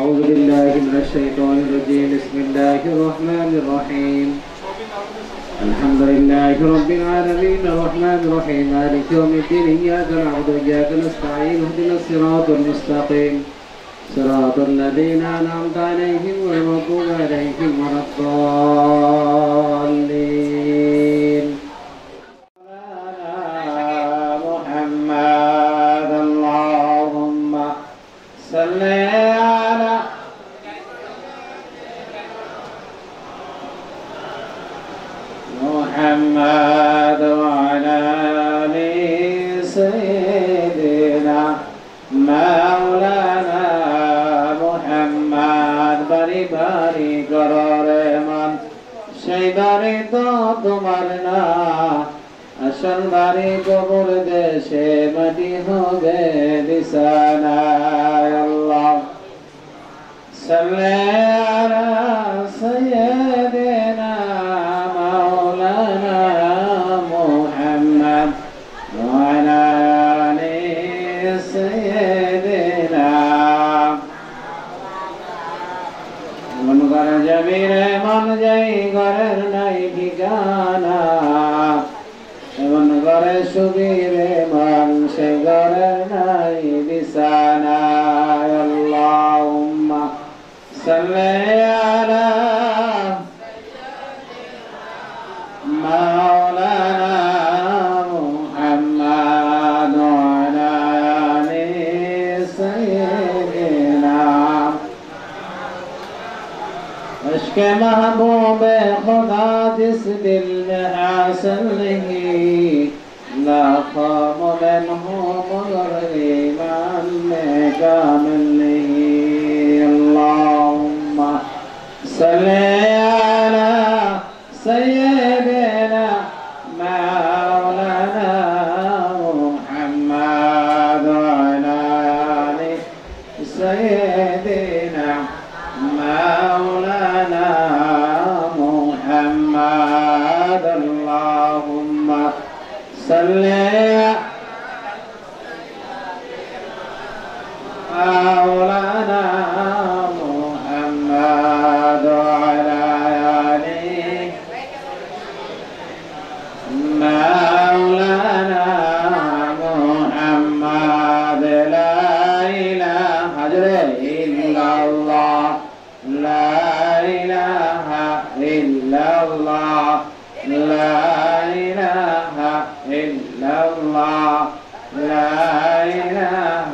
أعوذ بالله من الشيطان الرجيم. بسم الله الرحمن الرحيم. الحمد لله رب العالمين الرحمن الرحيم مالك يوم الدين إياك نعبد وإياك نستعين اهدنا الصراط المستقيم صراط الذين أنعمت عليهم غير المغضوب عليهم ولا الضالين. محمد اللهم صل على محمد وعلى آل سيدنا مولانا محمد বাড়ি বাড়ি গরে মান সেই বাড়ি তো তোমার না আসল বাড়ি কবর দেশে মাটি হবে বিছানা আল্লাহ সাল্লি আলা সাইয়্যিদিনা মাওলানা মুহাম্মদ ওয়া আলা আলি সাইয়্যিদিনা মন করে জমিরে মন যাই ঘরের নাই ঠিকানা এমন ঘরে সুবিরে মান সে ঘরের নাই বিছানা আল্লাহুম্মা সাল্লি আলা মাওলানা মুহাম্মদ ওয়া আলা আলি সাইয়্যিদিনা इश्क़ महबूब खुदा जिस दिल में हासिल नहीं लाखों मोमिन हो मगर ईमान में कामिल नहीं अल्लाहुम्मा सल्ली अला सय्यिदिना मौलाना मुहम्मद व अला आलि सय्यिदिना مولانا محمد اللهم صل مولانا محمد وعلى آله مولانا محمد لا إله إلا الله لا إله إلا الله لا إله إلا الله لا إله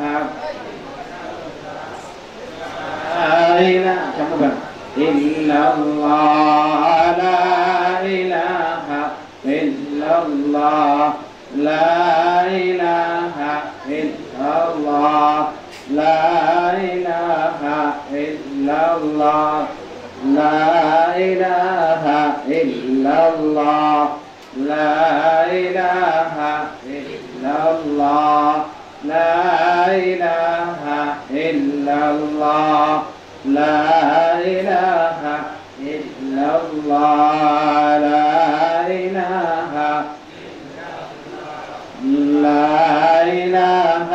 إلا الله لا إله إلا الله لا إله إلا الله لا إله إلا الله لا إله إلا الله لا إله إلا الله لا إله إلا الله لا إله إلا الله لا إله لا إله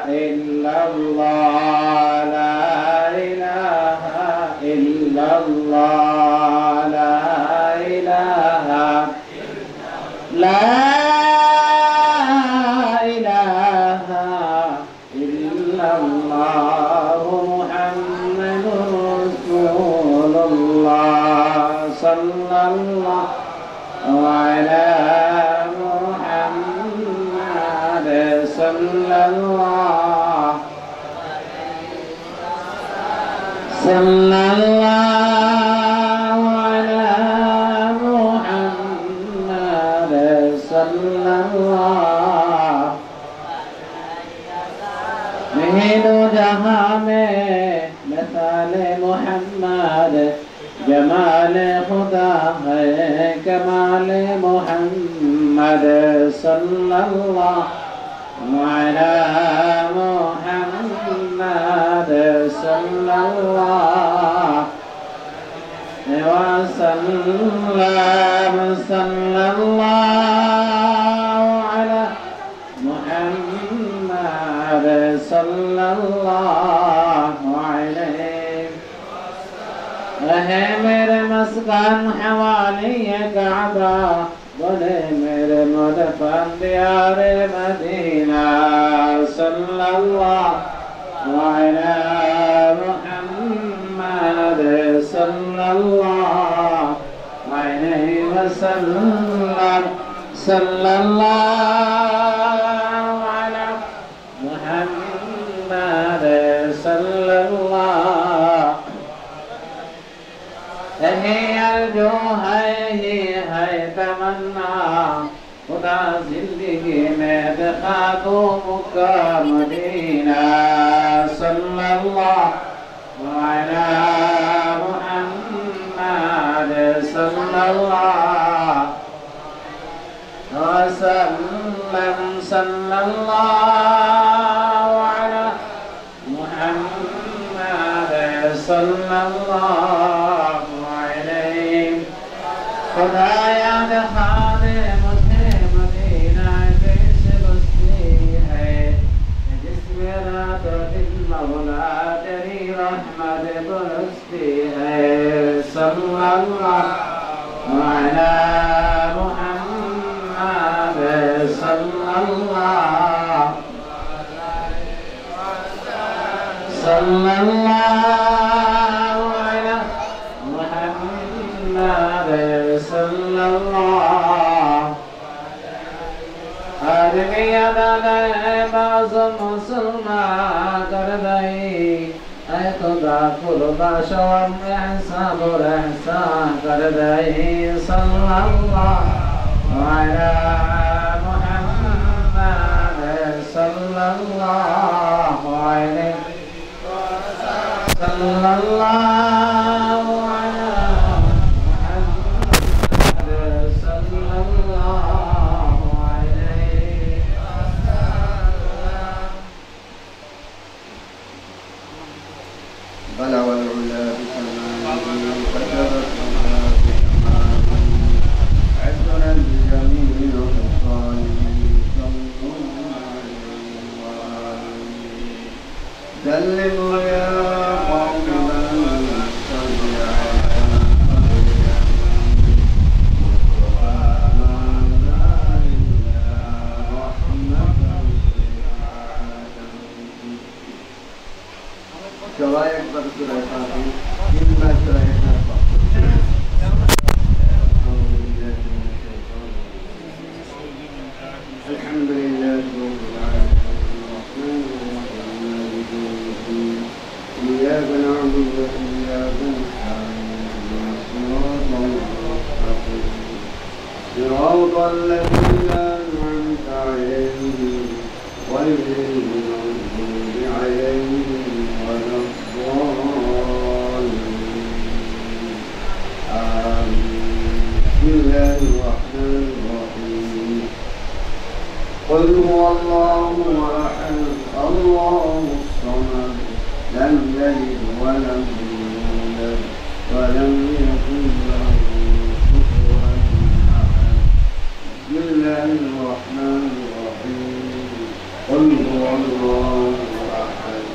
إلا الله لا إله إلا الله لا إله لا إله إلا الله محمد رسول الله صلى الله على محمد صلى الله صلى الله على محمد صلى الله مهدو جہاں میں مثال محمد جمال خدا ہے کمال محمد صلی اللہ على محمد صلى الله وسلم صلى الله على محمد صلى الله عليه مسکان حوالی کعبہ بولے میرے مدفن دیار مدینہ صلی اللہ علی محمد صلی اللہ علیہ وسلم صلی اللہ علی محمد صلی اللہ ہے جو ہے تمنا خدا زندگی میں دکھا دو مکہ مدینہ صلی اللہ علی محمد صلی اللہ وسلم صلی اللہ علی محمد صلی اللہ خدایا دکھا دے مجھے مدینہ کیسے بستی ہے جس میں رات و دن مولا تیری رحمت برستی ہے صلی اللہ علی محمد صلی اللہ صلی اللہ علی محمد صلی اللہ آدمی عدالہ باز مسلمان کر دئی اے خدا قربا شوم احساب و احسان کر دئی صلی اللہ علی محمد صلی اللہ علیہ صلی اللہ بلغ العلا بكماله وكبر بكماله عدنا بجميع خصاله صلى عليه وآله سلم يا قوم من تبع شوائق برسول الفاتحة إلا شوائق الحمد لله رب العالمين الرحمن الرحيم مالك يوم الدين إياك نعبد وإياك نستعين صراط المستقيم صراط الذين أنعمت عليهم غير المغضوب عليهم ولا الضالين آمين بسم الله الرحمن الرحيم قل هو الله أحد الله الصمد لم يلد ولم يولد ولم يكن له كفوا أحد بسم الله الرحمن الرحيم قل هو الله أحد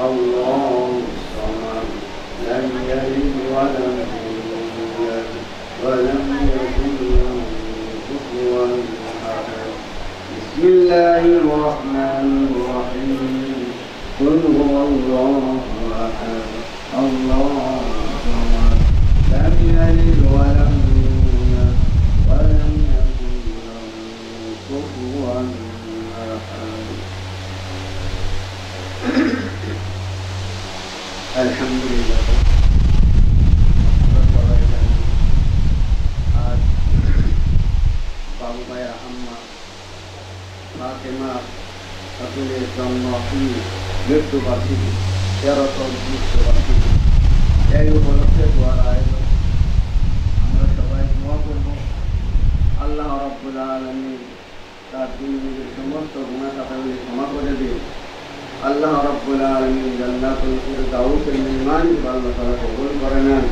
الله الصمد لم يلد ولم يولد ولم يكن له كفوا أحد بسم الله الرحمن الرحيم قل هو الله أحد الله الصمد لم يلد ولم يولد ولم يكن له كفوا أحد الحمد لله आज बाबू भाई अम्मा फातिमा अपने जन्मवासी मृत्युवासी 13 मृत्युवासी এই উপলক্ষে দোয়ার আয়োজন আমরা সবাই দোয়া করব আল্লাহ রাব্বুল আলামিন তার দুনিয়ার সমস্ত গুনাহ খাতাগুলি ক্ষমা করে দিন আল্লাহ রাব্বুল আলামিন জান্নাতুল ফিরদাউসের মেহমান হিসেবে আল্লাহ তাআলা কবুল করে নেন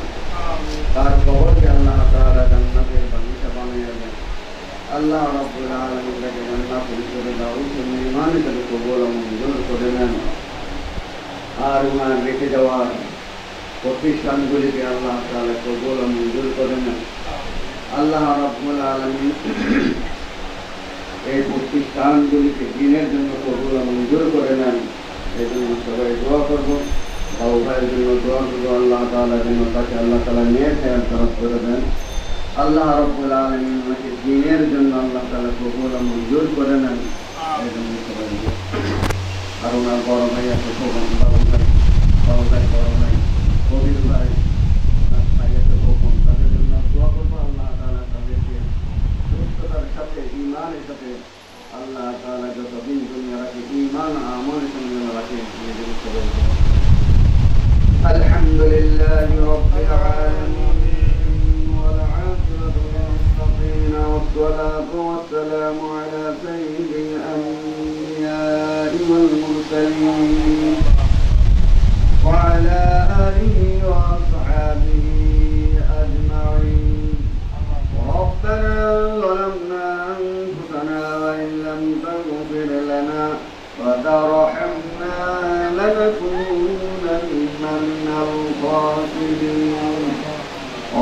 তার কবরকে আল্লাহ তাআলা জান্নাতের বাগিচা বানিয়ে দেন আল্লাহ রাব্বুল আলামিন তাকে জান্নাতুল ফিরদাউসের মেহমান হিসেবে কবুল ও মঞ্জুর করে নেন আর ওনার রেখে যাওয়ার প্রতিষ্ঠানগুলিকে আল্লাহ তাআলা কবুল ও মঞ্জুর করে নেন। আল্লাহ রাব্বুল আলামিন এই প্রতিষ্ঠানগুলিকে দিনের জন্য কবুল ও মঞ্জুর করে নেন। এই জন্য সবাই দোয়া করবো, বাবু ভাইয়ের জন্য দোয়া করবো, আল্লাহ তাআলা যেন তাকে আল্লাহ তাআলা নেক হায়াত দান করে দেন। আল্লাহ রাব্বুল আলামিন ওনাকে দিনের জন্য আল্লাহ তাআলা কবুল ও মঞ্জুর করে নেন। এই জন্য সবাই আর ওনার বড় ভাই আছে বাবু ভাই বড় ভাই কবির ভাই, ওনার ভাই আছে খোকন, তাদের জন্য দোয়া করবো। আল্লাহ তাআলা তাদেরকে সুস্থতার সাথে ঈমানের সাথে আল্লাহ তাআলা যতদিন দুনিয়া রাখে ঈমান আমলের সঙ্গে রাখে। আলহামদুলিল্লাহি রাব্বিল আলামিন ওয়াল আকিবাতু লিল মুত্তাকিন ওয়াসসালাতু ওয়াসসালামু আলা সাইয়্যিদিল আমবিয়া'i ওয়াল মুরসালিন ওয়া আলা আলিহি ওয়া আসহাবিহি আজমাইন। ربنا ظلمنا أنفسنا وإن لم تغفر لنا وترحمنا لنكونن من الخاسرين.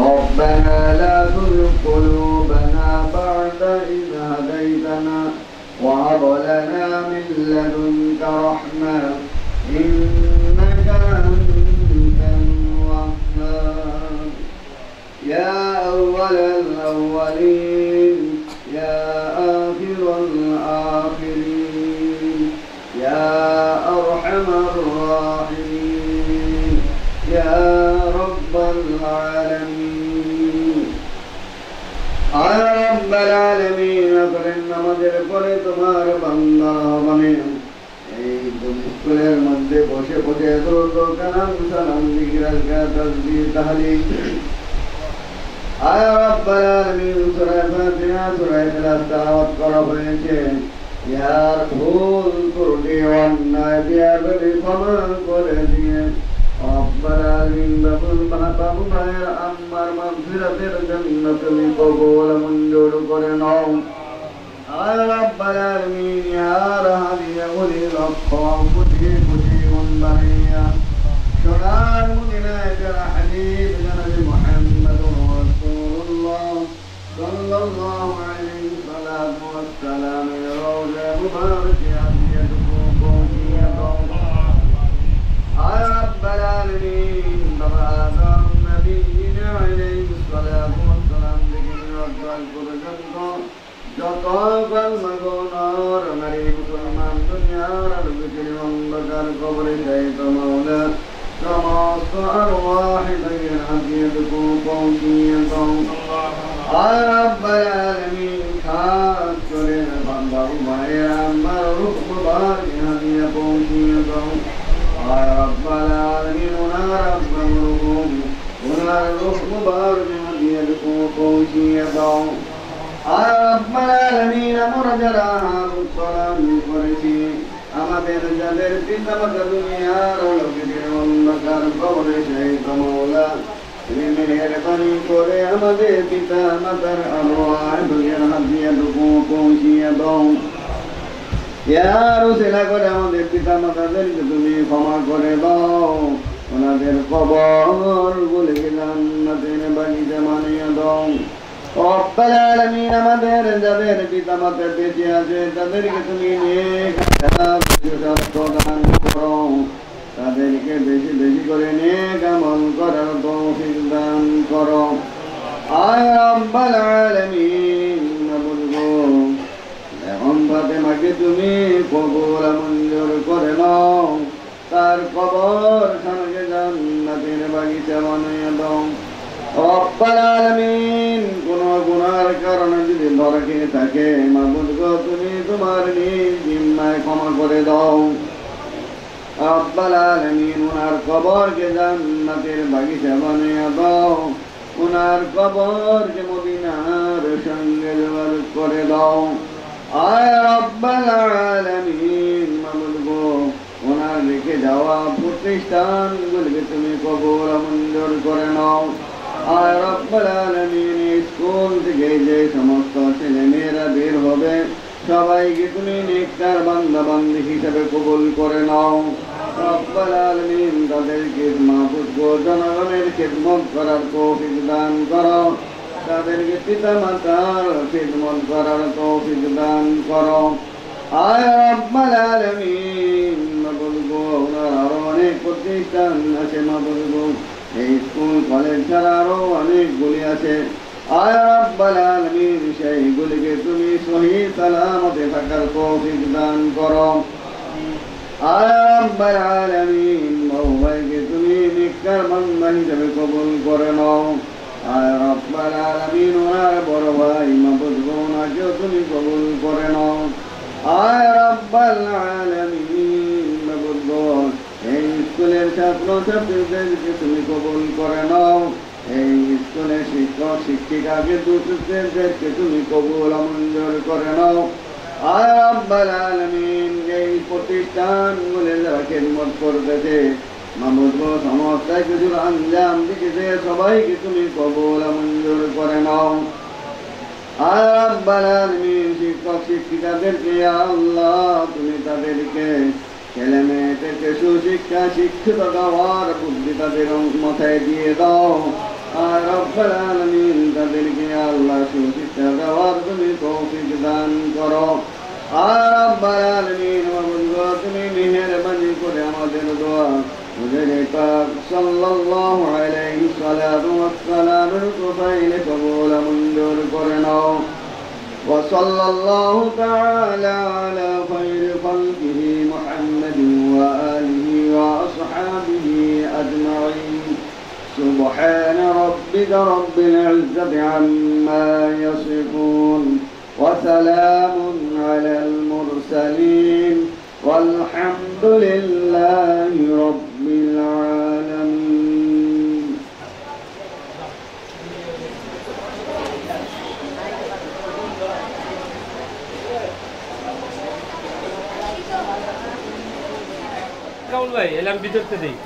ربنا لا تزغ قلوبنا بعد إذ هديتنا وهب لنا من لدنك رحمة إنك أنت الوهاب. يا أول الأولين يا آخر الآخرين يا أرحم الراحمين يا رب العالمين. يا رب العالمين করেন আমাদের পরে তোমার বান্দা বানান। এই স্কুলের মধ্যে বসে বসে দরুদ কালাম সালাম জিকির আজকার তাসবিহ তাহলিল আয়া রাব্বাল আলামিন সূরা ফাতিহা সূরা ইখলাস তেলাওয়াত করা হয়েছে। ইয়ার ভুল ত্রুটি অন্যায় বিয়াদবি ক্ষমা করে দিয়ে রাব্বাল আলামিন বাবু ভাইয়ের আম্মার মাগফিরাতের জন্য তুমি কবুল মঞ্জুর করে নাও। আয়া রাব্বাল আলামিন ইয়ার হাদিয়া ওলি লক্ষ কোটি কোটি গুণ বানাইয়া সোনার মদিনায় যারা হাবিব জনাবে মুহাম্মদুর রাসূলুল্লাহ সাল্লাল্লাহু আলাইহি ওয়াসাল্লাম রওজা মুবারকে আজিয়াতুকু পৌঁছিয়াও। আয়া রাব্বাল আলামিন বাবা নবীনা আলাইহিস সালাতু ওয়াসসালাম থেকে নিরন্তর পর্যন্ত যত কলমাগোনার নারী মুসলমান দুনিয়ার বুকের অন্ধকার কবরে যাইত মাওলা সমস্ত আরওয়াহ তাদের হাদিয়াতুকু পৌঁছিয়ে দাও। আয়া রাব্বাল আলামিন খাস করে বাবু ভাইয়ের আম্মার রূহ মুবারক হাদিয়া পৌঁছিয়ে দাও। আয়া রাব্বাল আলামিন ওনার রূহ মুবারক হাদিয়াতুকু পৌঁছিয়ে দাও। আয়া রাব্বাল আলামিন আমরা যারা সালাম করেছি আমাদের যাদের পিতা মাতা দুনিয়ার লোকেদের অন্ধকার কবরে যাইত মাওলা তুমি মেহেরবানি করে আমাদের পিতা মাতার আরওয়াহ দুনিয়ার হাদিয়াতুকু পৌঁছিয়ে দাও। ইয়া রাসূল করে আমাদের পিতা মাতাদেরকে তুমি ক্ষমা করে দাও, ওনাদের কবর গুলিকে জান্নাতের বাগিচা বানিয়ে দাও। রব্বাল আলামিন আমাদের যাদের পিতা মাতা বেঁচে আছে তাদেরকে তুমি নেক দান করো, তাদেরকে বেশি বেশি করে নেক আমল করার তৌফিক দান করো। আয় রব্বাল আলামিন বলবো এখন ফাতেমাকে তুমি কবুল মঞ্জুর করে নাও, তার কবর খানকে জান্নাতের বাগিচা বানিয়ে দাও। রব্বাল আলামিন কোন গুনার কারণে যদি ধরা খেয়ে থাকে মাবুদ গো তুমি তোমার নিজ জিম্মায় ক্ষমা করে দাও। রব্বাল আলামিন ওনার কবরকে জান্নাতের বাগিচা বানিয়ে দাও, ওনার কবরকে মদিনার সঙ্গে যোগাযোগ করে দাও। আয় রব্বাল আলামিন মাবুদ গো ওনার রেখে যাওয়া প্রতিষ্ঠানগুলিকে তুমি কবুল মঞ্জুর করে নাও। আয় রব্বাল আলামিন স্কুল থেকে যে সমস্ত ছেলে মেয়েরা বের হবে সবাইকে তুমি নেককার বান্দা বান্দি হিসেবে কবুল করে নাও। রব্বুল আলামিন তাদেরকে মাহফুজ গো জনগণের খিদমত করার তৌফিক দান করো, তাদেরকে পিতা মাতার খিদমত করার তৌফিক দান করো। আয় রব্বুল আলামিন মাহফুজ গো আরো অনেক প্রতিষ্ঠান আছে মাহফুজ গো, এই স্কুল কলেজ ছাড়া আরো অনেকগুলি আছে। আয় রব্বুল আলামিন সেইগুলিকে তুমি সহি সালামতে থাকার তৌফিক দান করো। আয় রব্বুল আলামিন মওলাকে তুমি নিকার বান্দা হিসেবে কবুল করে নাও। আয় রব্বুল আলামিন ওনার বড় ভাই মাহফুজ গো ওনাকেও তুমি কবুল করে নাও। আয় রব্বুল আলামিন মাহফুজ গো এই স্কুলের ছাত্র ছাত্রীদেরকে তুমি কবুল করে নাও, এই স্কুলের শিক্ষক শিক্ষিকাকে দুঃখদেরকে তুমি কবুল মঞ্জুর করে নাও। আয় রব্বুল আলামিন এই প্রতিষ্ঠানগুলো যারা খিদমত করতেছে মাহফুজ গো সমস্ত কিছুর আঞ্জাম দিতেছে সবাইকে তুমি কবুল মঞ্জুর করে নাও। আয় রব্বুল আলামিন শিক্ষক শিক্ষিকাদেরকে ইয়া আল্লাহ তুমি তাদেরকে ছেলে মেয়েদেরকে সুশিক্ষা শিক্ষিত দেওয়ার বুদ্ধি তাদের মাথায় দিয়ে দাও। আর রব্বুল আলামিন তাদেরকে আল্লাহ সুশিক্ষা দেওয়ার তুমি তৌফিক দান করো। আর রব্বুল আলামিন তুমি মেহেরবানি করে আমাদের দোয়া হুজুর পাক সাল্লাল্লাহু আলাইহি ওয়াসাল্লামের তোফাইলে কবুল মঞ্জুর করে নাও। وصلى الله تعالى على خير خلقه محمد وآله وأصحابه أجمعين. سبحان ربك رب العزة عما يصفون وسلام على المرسلين والحمد لله رب العالمين. কাউল ভাই এলাম ভিতরতে দেই।